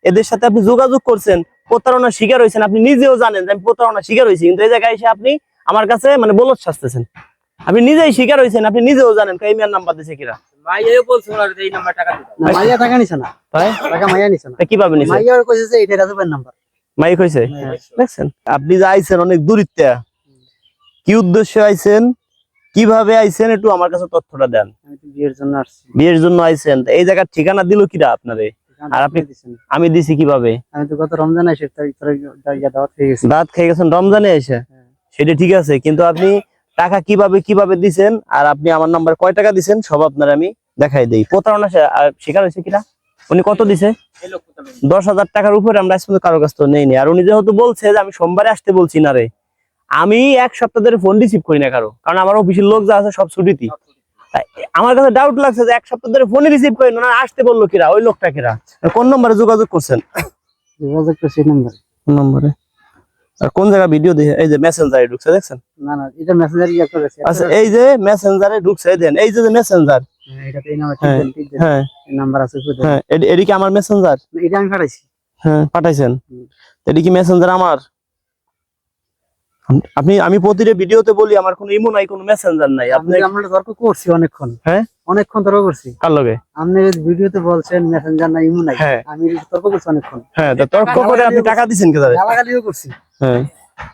এদের সাথে আপনি যোগাযোগ করছেন, প্রতারণার শিকার হয়েছেন, আপনি নিজেও জানেন যে আমি প্রতারণার শিকার হয়েছি, কিন্তু এই জায়গায় এসে আপনি আমার কাছে মানে বলদ সাজতেছেন। আপনি নিজেই শিকার হয়েছেন, আপনি নিজেও জানেন এই মেয়ের নাম্বার দিয়েছে কিরা। মাইয়াও বলছে ওনার এই নাম্বার টাকা দিতে। না মাইয়া টাকা নিছে না, ভাই টাকা মাইয়া নিছে না। কিভাবে নিছে? মাইয়া কইছে যে এটা রাজুবের নাম্বার। মাইক হইছে দেখছেন? আপনি যে আইছেন অনেক দূরিত্বে, কি উদ্দেশ্যে আইছেন, কিভাবে আইছেন, একটু আমার কাছে তথ্যটা দেন। আমি তো বিয়ের জন্য আসছি। বিয়ের জন্য আইছেন, এই জায়গার ঠিকানা দিল কিরা আপনারে? আর আপনি আমি দিছি কিভাবে? আমি তো গত রমজান এসে দাওয়াত হয়ে গেছি। দাঁত খেয়ে গেছেন রমজানে এসে, সেটা ঠিক আছে, কিন্তু আপনি টাকা কিভাবে দিছেন আর আপনি আমার নাম্বার কয় টাকা দিছেন সব আপনার আমি দেখাই দেই। প্রতারণা শিকার হয়েছে কিনা, উনি কত দিছে? 10,000 টাকার উপরে আমরা আজ পর্যন্ত কারো কাছ থেকে নেইনি। আর উনি যেহেতু বলছে যে আমি সোমবারে আসতে বলছি না রে, আমি এক সপ্তাহ ধরে ফোন রিসিভ করি না কারো, কারণ আমার অফিসের লোক যা আছে সব ছুটিতে। আমার কাছে ডাউট লাগছে যে এক সপ্তাহ ধরে ফোনে রিসিভ করি না, আসতে বললো কিরা, ওই লোকটা কিরা, কোন নম্বরে যোগাযোগ করছেন? যোগাযোগ করছি নাম্বার। কোন নম্বরে আর কোন জায়গা ভিডিও দেখে? এই যে মেসেঞ্জারে ঢুকছে দেখছেন? না না এটা মেসেঞ্জারে ইয়া করেছে। আচ্ছা এই যে মেসেঞ্জারে ঢুকছে দেন, এই যে মেসেঞ্জার, এটাতে এই নাম্বার ঠিক দেন। হ্যাঁ এই নাম্বার আছে খুদে। হ্যাঁ, এডি কি আমার মেসেঞ্জার? এটা আমি পাঠাইছি। হ্যাঁ পাঠাইছেন, এডি কি মেসেঞ্জার আমার? আমি প্রতিটা ভিডিওতে বলি আমার কোনো ইমো নাই, কোনো মেসেঞ্জার নাই। আপনি আমরা তর্ক করছি অনেকক্ষণ। হ্যাঁ অনেকক্ষণ তর্ক করছি। কার লগে? আপনি ভিডিওতে বলছেন মেসেঞ্জার নাই, ইমো নাই। হ্যাঁ আমি তর্ক করছি অনেকক্ষণ। হ্যাঁ, তো তর্ক করে আপনি টাকা দিবেন কে তারে? গালাগালিও করছি। হ্যাঁ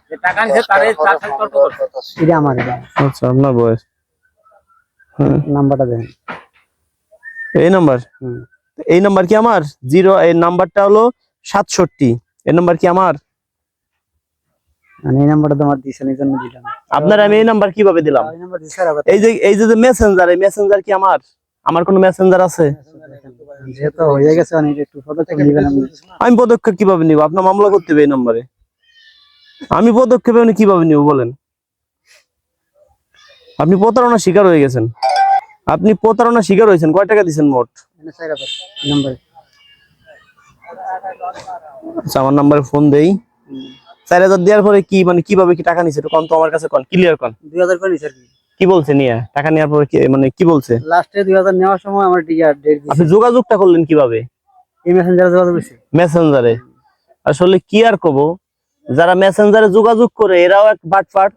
যে টাকা নিছে তারে তার সাথে তর্ক করছে। এটা আমার এটা। আচ্ছা আপনার বয়স, হ্যাঁ নাম্বারটা দেন। এই নাম্বার, এই নাম্বার কি আমার? 0 এই নাম্বারটা হলো 67, এই নাম্বার কি আমার? আমি এই নাম্বারটা তোমার দিছেন এই জন্য দিলাম। আপনার আমি এই নাম্বার কিভাবে দিলাম? এই নাম্বার দিছেন আবার। এই যে মেসেঞ্জার, এই মেসেঞ্জার কি আমার? আমার কোনো মেসেঞ্জার আছে? যেহেতু হয়ে গেছে অনেক একটু পদক্ষেপ নেবেন আপনি। আমি পদক্ষেপ কিভাবে নিব? আপনার মামলা করতে হবে এই নাম্বারে, আমি পদক্ষেপ কিভাবে নিব বলেন? আপনি প্রতারণা শিকার হয়ে গেছেন, আপনি প্রতারণা শিকার হয়েছেন। কয় টাকা দিচ্ছেন মোট? নাম্বারে আচ্ছা আমার নাম্বারে ফোন দেই। 4,000 দেওয়ার পরে কি মানে কিভাবে কি টাকা নিছে? একটু কোন তো আমার কাছে, কোন ক্লিয়ার কোন। 2000 করে নিছে কি বলছে নিয়ে টাকা নেওয়ার পরে মানে কি বলছে? লাস্টে 2000 নেওয়ার সময় আমার ডেট দিয়েছে। আপনি যোগাযোগটা করলেন কিভাবে? এই মেসেঞ্জারে যোগাযোগ করছি। মেসেঞ্জারে? আসলে কি আর কব, যারা মেসেঞ্জারে যোগাযোগ করে এরাও এক বাটপাট,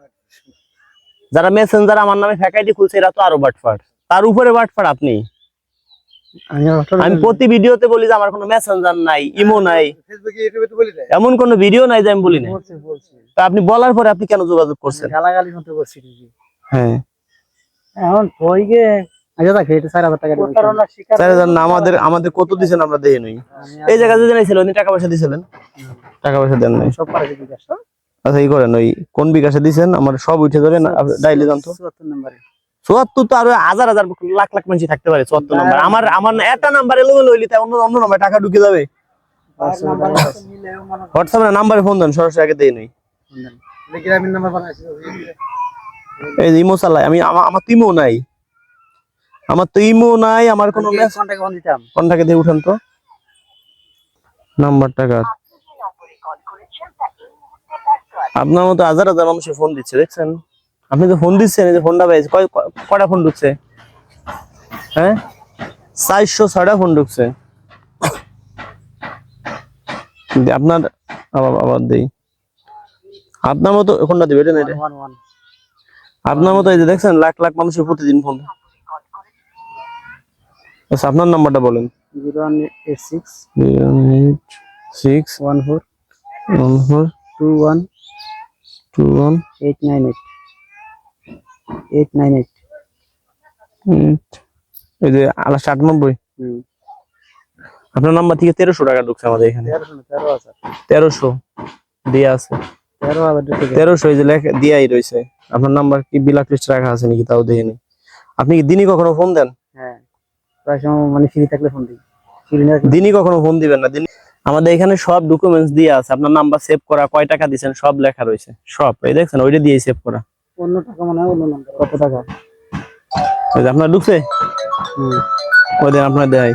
যারা মেসেঞ্জার আমার নামে ফ্যাকাইটি খুলছে এরা তো আরো বাটপাট, তার উপরে বাটপাট আপনি। আমি প্রতি ভিডিওতে বলি যে আমার কোনো মেসেঞ্জার নাই, ইমো নাই, ফেসবুকে ইউটিউবে তো বলি না। এমন কোনো ভিডিও নাই যে আমি বলি না। বলছি তা আপনি বলার পরে আপনি কেন যোগাযোগ করছেন? গালাগালি মতো করছি ঠিকই। হ্যাঁ এখন কইগে আচ্ছা দেখে এটা 4000 টাকা দিবেন। 4,000 না, আমাদের কত দিবেন আমরা দেই নাই। এই জায়গা যদি নাইছিল উনি টাকা পয়সা দিছিলেন? টাকা পয়সা দেন নাই। সব পারে বিকাশ। আচ্ছা এই করেন, ওই কোন বিকাশে দিছেন আমার সব উঠে যাবে না, ডাইলে জানতো 74 নম্বরে। 74 তো আরো হাজার লাখ মানুষ থাকতে পারে। 74 নাম্বার আমার একটা নাম্বারে লইলি তাই অন্য নাম্বারে টাকা ঢুকে যাবে। হোয়াটসঅ্যাপে নাম্বারে ফোন দেন, সরাসরি আগে দেই নাই। গ্রামীণ নাম্বার বানাইছি। এই যে ইমো চালাই আমি, আমার তো ইমো নাই, আমার কোনো কন্টাক্ট ফোন দিতাম। কন্টাক্টে দিয়ে উঠান তো নাম্বার টাকা। আপনার মতো হাজার মানুষের ফোন দিচ্ছে দেখছেন? আপনি তো ফোন দিচ্ছেন, এই যে ফোনটা পাইছে কয়টা ফোন ঢুকছে? হ্যাঁ 406টা ফোন ঢুকছে। আপনার আবার দেই, আপনার মতো ফোনটা দিবে এটা না, এটা আপনার মতো এই যে দেখছেন লাখ মানুষের প্রতিদিন ফোন। আচ্ছা আপনার নাম্বারটা বলেন। 086 14 21 898 এই যে 98। আপনার নাম্বার থেকে 1300 টাকা ঢুকছে আমাদের এখানে। 1300 দেয়া আছে, 1300 এই যে লেখা দিয়াই রয়েছে। আপনার নাম্বার কি ব্ল্যাক লিস্ট রাখা আছে নাকি তাও দেখিনি। আপনি কি দিনই কখনো ফোন দেন? হ্যাঁ প্রায় সময় মানে ফ্রি থাকলে ফোন দিই। দিনই কখনো ফোন দিবেন না। দিন আমাদের এখানে সব ডকুমেন্টস দিয়ে আছে, আপনার নাম্বার সেভ করা, কয় টাকা দিবেন সব লেখা রয়েছে, সব এই দেখছেন ওইটা দিয়ে সেভ করা। অন্য টাকা মানে অন্য নাম্বার কত টাকা ওই যে আপনার ঢুকছে, ওই দিন আপনার দেয়।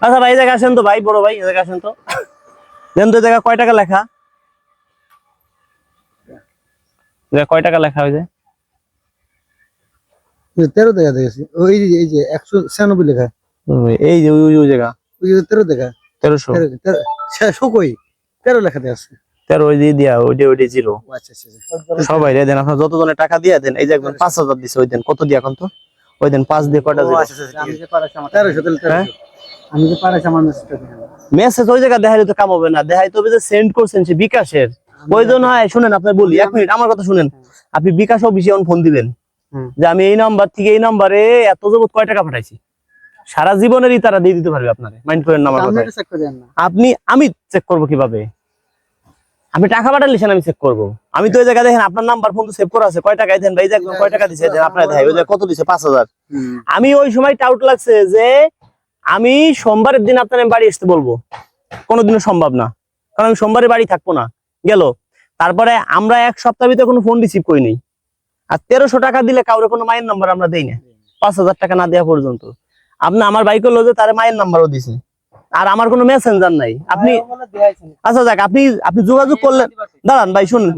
আচ্ছা ভাই এই জায়গায় আসেন তো, ভাই বড় ভাই এই জায়গায় আসেন তো, দেন তো এই জায়গা কয় টাকা লেখা, কয় টাকা লেখা হয়েছে? 13 টাকা দিয়েছি। ওই যে 196 লেখা। এই যে ওই জায়গা ওই যে 13 টাকা। 1300 600 কই 13 লেখাতে আছে 13 ওই দিয়ে দিয়া ওইটা জিরো। ও আচ্ছা আচ্ছা সবাই রে দেন, আপনারা যতজনে টাকা দিয়ে দেন। এই যে একজন 5000 দিছে, ওই দেন কত দিয়া এখন তো, ওই দেন 5 দিয়ে কয়টা জিরো। আমি যে পারাছি আমার 1300 তাহলে 1300 আমি যে পারাছি আমার মেসেজটা মেসেজ ওই জায়গা দেখাইলে তো কাম হবে না, দেখাইতে হবে যে সেন্ড করছেন সে বিকাশের প্রয়োজন হয়। শুনেন আপনার বলি, 1 মিনিট আমার কথা শুনেন। আপনি বিকাশ অফিসে ফোন দিবেন যে আমি এই নাম্বার থেকে এই নাম্বারে এত যাবত কয় টাকা পাঠাইছি, সারা জীবনেরই তারা দিয়ে দিতে পারবে আপনারে। মাইন্ড করেন না আমার কথা। চেক করে দেন না আমি চেক করব কিভাবে? আপনি টাকা পাঠালেছেন আমি চেক করব। আমি তো ওই জায়গা দেখেন আপনার নাম্বার ফোন তো সেভ করা আছে, কয় টাকা দেন ভাই, যে একদম কয় টাকা দিছে দেন আপনারা দেখাই, ওই যে কত দিছে 5000। আমি ওই সময় ডাউট লাগছে যে আমি সোমবারের দিন আপনার বাড়ি আসতে বলবো, কোনোদিনও সম্ভব না, কারণ আমি সোমবারে বাড়ি থাকবো না। গেল তারপরে আমরা 1 সপ্তাহ ভিতরে কোনো ফোন রিসিভ করি নাই। আর 1300 টাকা দিলে কাউরে কোনো মায়ের নাম্বার আমরা দেই না, 5000 টাকা না দেওয়া পর্যন্ত। আপনি আমার বাইক করলো যে তার মায়ের নাম্বারও দিছে, আর আমার কোনো মেসেঞ্জার নাই। আপনি আচ্ছা যাক, আপনি যোগাযোগ করলেন, দাঁড়ান ভাই শুনুন।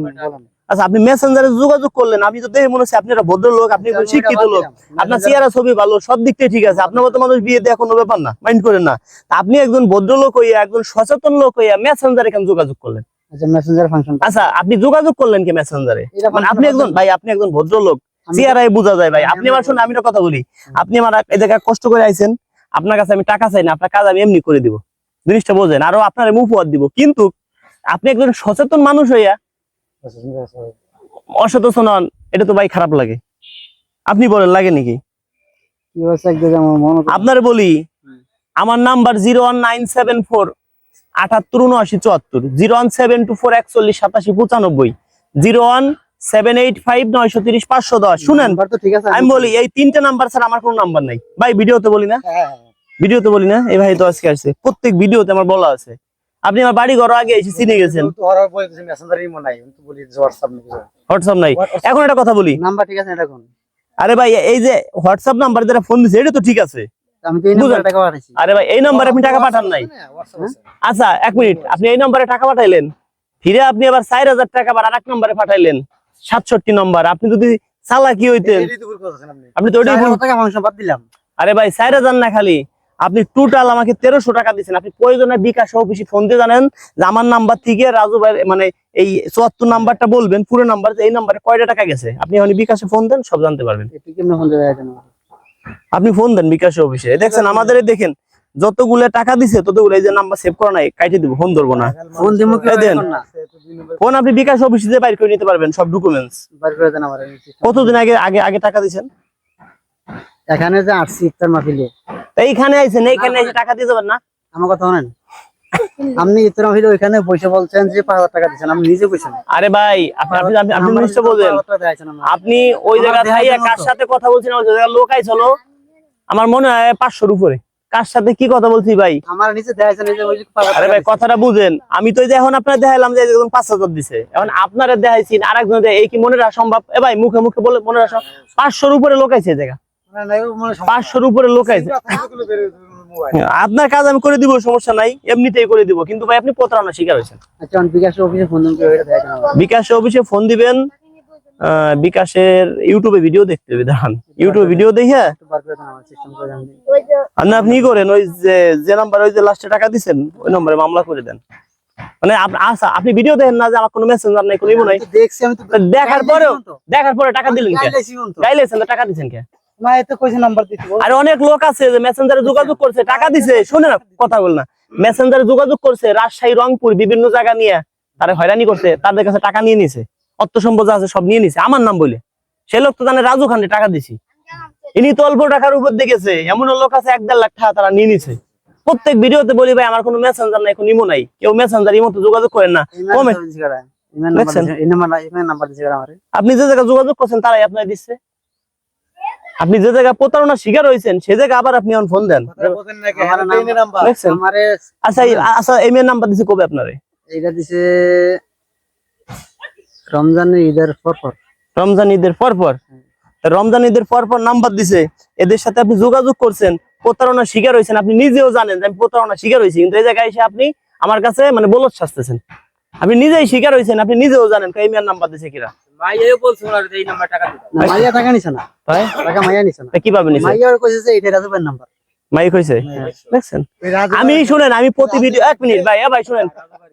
আচ্ছা আপনি মেসেঞ্জারে যোগাযোগ করলেন, আমি তো দেখে মনে হচ্ছে আপনি একটা ভদ্রলোক, আপনি একজন শিক্ষিত লোক, আপনার চেহারা ছবি ভালো, সব দিক থেকে ঠিক আছে। আপনার মতো মানুষ বিয়ে দেওয়া কোনো ব্যাপার না, মাইন্ড করেন না। আপনি একজন ভদ্রলোক হইয়া, একজন সচেতন লোক হইয়া মেসেঞ্জারে কেন যোগাযোগ করলেন? আচ্ছা মেসেঞ্জার ফাংশন আচ্ছা আপনি যোগাযোগ করলেন কি মেসেঞ্জারে? মানে আপনি একজন ভাই, আপনি একজন ভদ্রলোক, চেহারায় বোঝা যায় ভাই। আপনি আমার শুনে, আমি একটা কথা বলি, আপনি আমার এই জায়গায় কষ্ট করে আইছেন, আপনার কাছে আমি টাকা চাই না, আপনার কাজ আমি এমনি করে দিব, জিনিসটা বোঝেন, আরো আপনার আমি উপহার দিব। কিন্তু আপনি একজন সচেতন মানুষ হইয়া অসচেতন হন, এটা তো ভাই খারাপ লাগে। আপনি বলেন লাগে নাকি? কি হচ্ছে একদম আমার মনে আপনার বলি, আমার নাম্বার 01974 787974, 01724418795, 01785930510। শুনেন নাম্বার তো ঠিক আছে আমি বলি, এই 3টে নাম্বার ছাড়া আমার কোনো নাম্বার নাই ভাই। ভিডিওতে বলি না, ভিডিওতে বলি না, এই ভাই তো আজকে আসছে, প্রত্যেক ভিডিওতে আমার বলা আছে। আপনি আমার বাড়ি ঘর আগে এসে চিনে গেছেন, তো ওরা বলতেছে মেসেঞ্জারই মনে নাই, আমি তো বলি WhatsApp নাকি হোয়াটসঅ্যাপ নাই। এখন একটা কথা বলি, নাম্বার ঠিক আছে এটা কোন? আরে ভাই এই যে হোয়াটসঅ্যাপ নাম্বার যারা ফোন দিছে এটা তো ঠিক আছে, আমি তো এই নাম্বারে টাকা পাঠাইছি। আরে ভাই এই নাম্বারে আপনি টাকা পাঠান নাই। আচ্ছা 1 মিনিট, আপনি এই নম্বরে টাকা পাঠাইলেন, ফিরে আপনি আবার 4000 টাকা আবার আরেক নম্বরে পাঠাইলেন, 67 নম্বর। আপনি যদি চালাকি হইতেন, আপনি তো ওইটাই টাকা ফাংশন বাদ দিলাম। আরে ভাই 4000 না, খালি আপনি টোটাল আমাকে 1300 টাকা দিচ্ছেন। আপনি প্রয়োজনে বিকাশ অফিসে ফোন দিয়ে জানেন যে আমার নাম্বার থেকে রাজু ভাই, মানে এই 74 নাম্বারটা বলবেন পুরো নাম্বার, এই নাম্বারে কয়টা টাকা গেছে। আপনি এখন বিকাশে ফোন দেন, সব জানতে পারবেন। এটা কেমনে ফোন দেয়া যায় না? আপনি ফোন দেন বিকাশ অফিসে, দেখছেন আমাদের দেখেন যতগুলো টাকা দিছে ততগুলো, এই যে নাম্বার সেভ করা নাই, কাইটে দিব, ফোন ধরবো না। ফোন দিমু কি দেন না? ফোন আপনি বিকাশ অফিসে বাইর করে নিতে পারবেন সব ডকুমেন্টস। বার করে দেন আমারে। কতদিন আগে আগে আগে টাকা দিছেন? এখানে যে আসছি ইফতার মাহফিলে, এইখানে আইছেন, এইখানে এসে টাকা দিয়ে যাবেন না? আমার কথা শুনেন, আপনি ইফতার মাহফিলে ওইখানে পয়সা বলছেন যে 5000 টাকা দিবেন, আমি নিজে কইছেন। আরে ভাই আপনি আপনি আপনি আপনি নিশ্চয় বলেন, আপনি ওই জায়গা থাইয়া কার সাথে কথা বলছেন, ওই জায়গা লোক আইছলো আমার মনে হয় 500 এর উপরে। কার সাথে কি কথা বলছি ভাই? আমার নিচে দেখাইছেন এই যে ওই যে 5000 আরে ভাই কথাটা বুঝেন, আমি তো এই যে এখন আপনার দেখাইলাম যে একজন 5000 দিছে, এখন আপনারা দেখাইছেন আরেকজন, এই কি মনে রাখা সম্ভব? এ ভাই মুখে মুখে বলে মনে রাখা, 500 এর উপরে লোক আইছে এই জায়গা, 500 এর উপরে লোক আইছে। আপনার কাজ আমি করে দিব, সমস্যা নাই, এমনিতেই করে দিব। কিন্তু ভাই আপনি প্রতারণার শিকার হয়েছেন। আচ্ছা বিকাশ অফিসে ফোন দিন করে এটা দেখাইছেন আমারে। বিকাশ অফিসে ফোন দিবেন, বিকাশের ইউটিউবে ভিডিও দেখতে হবে, দেখান ইউটিউবে ভিডিও দেখে একটু বার করে দেন আমার সিস্টেম করে দেন। আপনি করেন, ওই যে নাম্বার, ওই যে লাস্টে টাকা দিচ্ছেন ওই নম্বরে মামলা করে দেন। মানে আচ্ছা আপনি ভিডিও দেখেন না যে আমার কোনো মেসেঞ্জার নাই, কোনো ইমো নাই, আমি তো দেখছি, আমি তো দেখার পরে টাকা দিলেন কে? গাইলেছেন তো টাকা দিচ্ছেন কে? না এতে কইছে নাম্বার দিতে বল। আর অনেক লোক আছে যে মেসেঞ্জারে যোগাযোগ করছে, টাকা দিছে। শুনে না কথা বল না, মেসেঞ্জারে যোগাযোগ করছে রাজশাহী, রংপুর, বিভিন্ন জায়গা নিয়ে তারা হয়রানি করছে, তাদের কাছে টাকা নিয়ে নিছে, অর্থ সম্পদ আছে সব নিয়ে নিছে আমার নাম বলে। সে লোক তো জানে রাজু খানে টাকা দিছি, ইনি তো অল্প টাকার উপর দেখেছে। এমন লোক আছে 1-1.5 লাখ টাকা তারা নিয়ে নিছে। প্রত্যেক ভিডিওতে বলি ভাই আমার কোনো মেসেঞ্জার নাই, কোনো ইমো নাই, কেউ মেসেঞ্জার ইমো তো যোগাযোগ করেন না। কমে আপনি যে জায়গায় যোগাযোগ করছেন তারাই আপনার দিচ্ছে। আপনি যে জায়গায় প্রতারণার শিকার হয়েছেন সে জায়গায় আবার আপনি এখন ফোন দেন। আচ্ছা আচ্ছা এই মেয়ের নাম্বার দিছে কবে আপনারে? এইটা দিছে রমজান ঈদের পর। রমজান ঈদের পর পর? রমজান ঈদের পর পর নাম্বার দিছে, এদের সাথে আপনি যোগাযোগ করছেন, প্রতারণার শিকার হয়েছেন। আপনি নিজেও জানেন যে আমি প্রতারণার শিকার হয়েছি, কিন্তু এই জায়গায় এসে আপনি আমার কাছে মানে বলদ শাস্তেছেন। আপনি নিজেই শিকার হয়েছেন, আপনি নিজেও জানেন এই মেয়ের নাম্বার দিছে কিরা। মাইয়াও বলছে ওনার এই নাম্বার টাকা দিতে। মাইয়া টাকা নিছে না, তাই টাকা মাইয়া নিছে না। কিভাবে নিছে? মাইয়া কইছে যে এটা রাজুবের নাম্বার। মাইক হয়েছে হ্যাঁ। দেখছেন। ওই রাজু আমি ভাই- শুনেন, আমি প্রতি ভিডিও, এক মিনিট ভাই, ভাই শুনেন,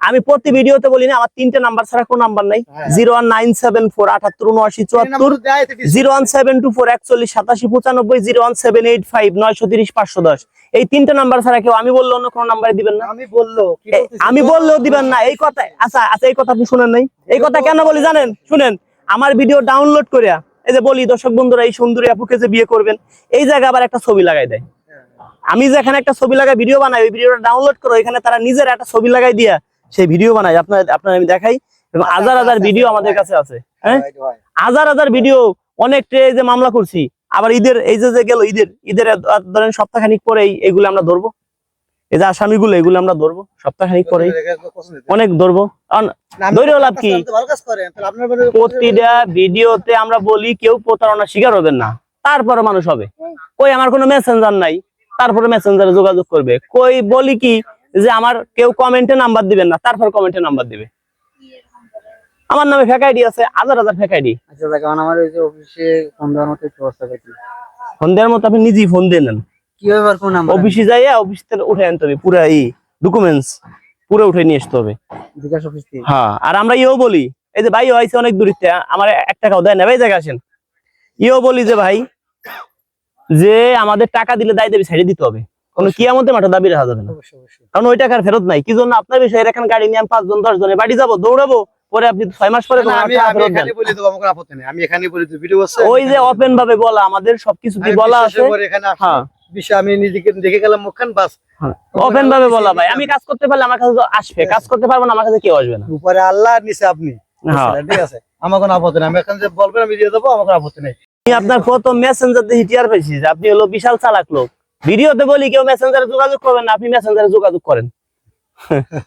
আমি প্রতি ভিডিওতে বলি না আমার 3টে নাম্বার ছাড়া কোনো নাম্বার নাই। 01974787974, এই দেয় তো দিছে। 01724418795, 01785930510। এই 3টে নাম্বার ছাড়া কেউ আমি বললে অন্য কোনো নাম্বার দিবেন না। আমি বললো কি বলতেছি? আমি বললেও দিবেন না এই কথা। আচ্ছা আচ্ছা, এই কথা আপনি শুনেন নাই? এই কথা কেন বলি জানেন? শুনেন, আমার ভিডিও ডাউনলোড করিয়া এই যে বলি দর্শক বন্ধুরা এই সুন্দরী আপুকে যে বিয়ে করবেন, এই জায়গায় আবার একটা ছবি লাগাই দেয়। আমি যেখানে একটা ছবি লাগাই ভিডিও বানাই, ওই ভিডিওটা ডাউনলোড করো, এখানে তারা নিজের একটা ছবি লাগাই দিয়া সেই ভিডিও বানায়। আপনার আমি দেখাই, এবং হাজার হাজার ভিডিও আমাদের কাছে আছে। হ্যাঁ, হাজার হাজার ভিডিও। অনেক এই যে মামলা করছি, আবার ঈদের এই যে গেল ঈদের ধরেন সপ্তাহখানিক পরে এইগুলো আমরা ধরবো, এই যে আসামিগুলো এগুলো আমরা ধরবো সপ্তাহখানিক পরে, অনেক ধরবো। ধরেও লাভ কি? ভালো কাজ করেন তাহলে আপনার মানে প্রতিটা ভিডিওতে আমরা বলি কেউ প্রতারণার শিকার হবেন না, তারপরে মানুষ হবে। কই আমার কোনো মেসেঞ্জার নাই, তারপরে মেসেঞ্জারে যোগাযোগ করবে। কই বলি কি যে আমার কেউ কমেন্টে নাম্বার দিবেন না, তারপর কমেন্টে নাম্বার দিবে। আমার নামে ফেক আইডি আছে, হাজার হাজার ফেক আইডি। আচ্ছা দেখুন আমার এই যে অফিসে ফোন দেওয়ার মতো একটু অবস্থা কি ফোন দেওয়ার মতো আপনি নিজেই ফোন দিয়ে নেন। কিভাবে আর কোন নাম্বার অফিসে যাইয়া অফিস থেকে উঠে আনতে হবে, পুরা এই ডকুমেন্টস পুরো উঠে নিয়ে আসতে হবে। বিকাশ অফিস থেকে? হ্যাঁ, আর আমরা ইও বলি, এই যে ভাই হয়েছে অনেক দূরিতে, আমার 1 টাকাও দেয় না ভাই, জায়গা আসেন। ইও বলি যে ভাই, যে আমাদের টাকা দিলে দায় দেবে ছেড়ে দিতে হবে, কোনো কিয়ামতের মাঠে দাবি রাখা যাবে না, অবশ্যই অবশ্যই। কারণ ওই টাকার ফেরত নাই। কি জন্য? আপনার বিষয়ে এখানে গাড়ি নিয়ে আমি 5 জন 10 জনে বাড়ি যাবো, দৌড়াবো, পরে আপনি 6 মাস পরে না, কোনো আমি টাকা আমি ফেরত দেন। এখানে বলে দেব, আমার কোনো আপত্তি নেই। আমি এখানে বলে দেব, ভিডিও আছে। ওই যে ওপেন ভাবে বলা, আমাদের সবকিছু কি বলা আছে। এখানে আসো। হ্যাঁ, বিষয় আমি নিজেকে দেখে গেলাম মুখখান বাস। ওপেন ভাবে বলা ভাই, আমি কাজ করতে পারলে আমার কাছে তো আসবে, কাজ করতে পারবো না আমার কাছে কেউ আসবে না। উপরে আল্লাহ আর নিচে আপনি। হ্যাঁ। ঠিক আছে, আমার কোনো আপত্তি নেই। আমি এখন যে বলবেন আমি দিয়ে দেবো, আমার কোনো আপত্তি নেই। আমি আপনার প্রথম মেসেঞ্জার দিয়ে টিআর পেয়েছি যে আপনি হলো বিশাল চালাক লোক। ভিডিওতে বলি কেউ মেসেঞ্জারে যোগাযোগ করবেন না, আপনি মেসেঞ্জারে যোগাযোগ করেন।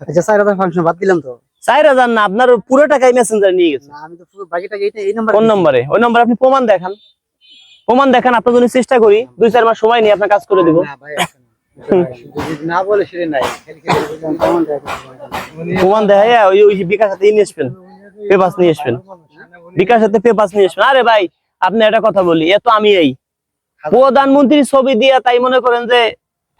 আচ্ছা 4000 ফাংশন বাদ দিলাম তো। 4000 না, আপনার পুরো টাকাই মেসেঞ্জারে নিয়ে গেছে। না আমি তো পুরো বাকি টাকা এই নাম্বার। কোন নম্বরে? ওই নম্বরে আপনি প্রমাণ দেখান, প্রমাণ দেখান। আপনার জন্য চেষ্টা করি 2-4 মাস সময় নিয়ে আপনার কাজ করে দিব। না ভাই এখন যদি না বলে সেটা নাই। প্রমাণ দেখাইয়া ওই বিকাশ হাতে নিয়ে আসবেন, পেপারস নিয়ে আসবেন, বিকাশ হাতে পেপারস নিয়ে আসবেন। আরে ভাই আপনি একটা কথা বলি, এ তো আমি এই প্রধানমন্ত্রীর ছবি দিয়া তাই মনে করেন যে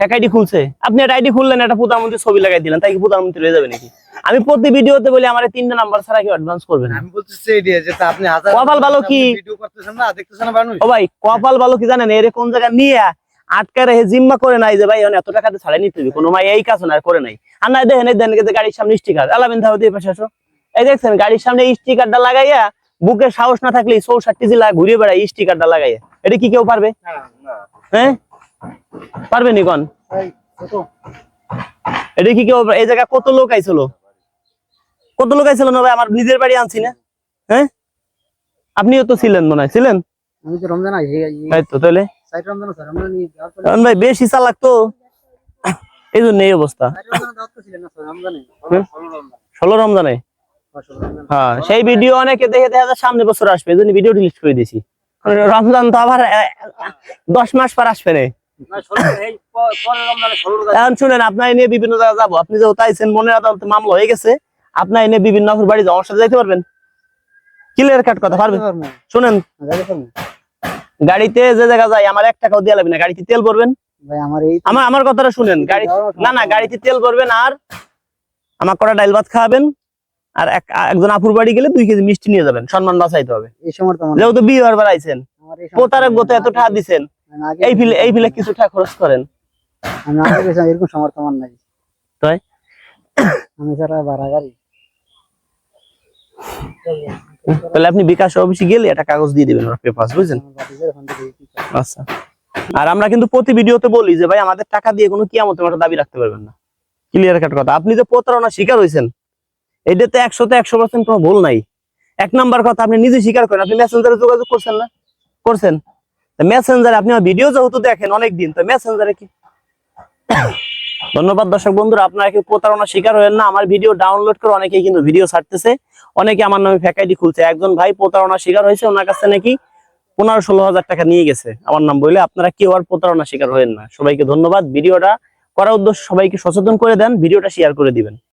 ফেক আইডি খুলছে। আপনি একটা আইডি খুললেন, একটা প্রধানমন্ত্রীর ছবি লাগাই দিলেন, তাই কি প্রধানমন্ত্রী হয়ে যাবে নাকি? আমি প্রতি ভিডিওতে বলি আমার 3টে নাম্বার ছাড়া কেউ অ্যাডভান্স করবে না। আমি বলতেছি এই দিয়ে যে তা আপনি হাজার কপাল ভালো কি? ভিডিও করতেছেন না, দেখতেছেন না মানুষ। ও ভাই কপাল ভালো কি জানেন, এর কোন জায়গা নিয়ে আটকা রেখে জিম্মা করে নাই যে ভাই এত টাকাতে ছাড়াই নিতে হবে, কোনো মাই এই কাজ না করে নাই। আর না দেখেন এই দেখেন যে গাড়ির সামনে স্টিকার আলামিন থাও দিয়ে পাশে আসো, এই দেখছেন গাড়ির সামনে স্টিকারটা লাগাইয়া, বুকে সাহস না থাকলে 64 জেলা ঘুরে বেড়াই স্টিকারটা লাগাইয়া। এটা কি কেউ পারবে? হ্যাঁ পারবে নি কোন? এটা কি কেউ? এই জায়গা কত লোক আইছিল, কত লোক আইছিল না ভাই, আমার নিজের বাড়ি আনছি না। হ্যাঁ আপনিও তো ছিলেন, মনে হয় ছিলেন। আমি তো রমজান আই তাই তো, তাহলে সাইড রমজান স্যার আমরা নি কারণ ভাই বেশি চালাক তো, এই জন্য এই অবস্থা। রমজান দাওয়াত ছিলেন না স্যার রমজানে? 16 রমজানে। হ্যাঁ, সেই ভিডিও অনেকে দেখে দেখা যায় সামনে বছর আসবে, এই জন্য ভিডিও ডিলিট করে দিয়েছি। রমজান তো আবার 10 মাস পর আসবে না। এখন শুনেন, আপনার নিয়ে বিভিন্ন জায়গায় যাবো, আপনি যেহেতু আইছেন, মনের আদালতে মামলা হয়ে গেছে, আপনার এনে বিভিন্ন আপুর বাড়ি যাওয়ার সাথে যাইতে পারবেন, ক্লিয়ার কাট কথা পারবেন। শুনেন, গাড়িতে যে জায়গা যায় আমার 1 টাকাও দিয়ে লাগবে না, গাড়িতে তেল ভরবেন। ভাই আমার এই আমার কথাটা শুনেন, গাড়ি না গাড়িতে তেল ভরবেন, আর আমার কটা ডাইল ভাত খাওয়াবেন, আর একজন আপুর বাড়ি গেলে 2 কেজি মিষ্টি নিয়ে যাবেন, সম্মান বাঁচাইতে হবে। এই সময় তো যেহেতু বিয়ে বার আইছেন, প্রতারক গত এত টাকা দিচ্ছেন, এই ফিলে কিছু টাকা খরচ করেন। আমি আগে গেছিলাম, এরকম সমর্থ আমার নাই। তাই আমি সারা ভাড়া গাড়ি। তাহলে আপনি বিকাশ অফিসে গেলে একটা কাগজ দিয়ে দিবেন, পেপার, বুঝছেন? আচ্ছা, আর আমরা কিন্তু প্রতি ভিডিওতে বলি যে ভাই আমাদের টাকা দিয়ে কোনো কিয়ামতের মাঠে দাবি রাখতে পারবেন না, ক্লিয়ার কাট কথা। আপনি যে প্রতারণার শিকার হয়েছেন, এটাতে 100% কোনো ভুল নাই। 1 নাম্বার কথা, আপনি নিজে স্বীকার করেন, আপনি মেসেঞ্জারে যোগাযোগ করছেন না? করছেন। মেসেঞ্জারে আপনি আমার ভিডিও যেহেতু দেখেন অনেকদিন, তো মেসেঞ্জারে কি? ধন্যবাদ দর্শক বন্ধুরা, আপনারা কি প্রতারণার শিকার হয়েন না। আমার ভিডিও ডাউনলোড করে অনেকেই কিন্তু ভিডিও ছাড়তেছে, অনেকে আমার নামে ফেক আইডি খুলছে। একজন ভাই প্রতারণার শিকার হয়েছে, ওনার কাছে নাকি 15-16 হাজার টাকা নিয়ে গেছে আমার নাম বলে। আপনারা কেউ আর প্রতারণার শিকার হয়েন না। সবাইকে ধন্যবাদ। ভিডিওটা করার উদ্দেশ্য সবাইকে সচেতন করে দেন, ভিডিওটা শেয়ার করে দিবেন।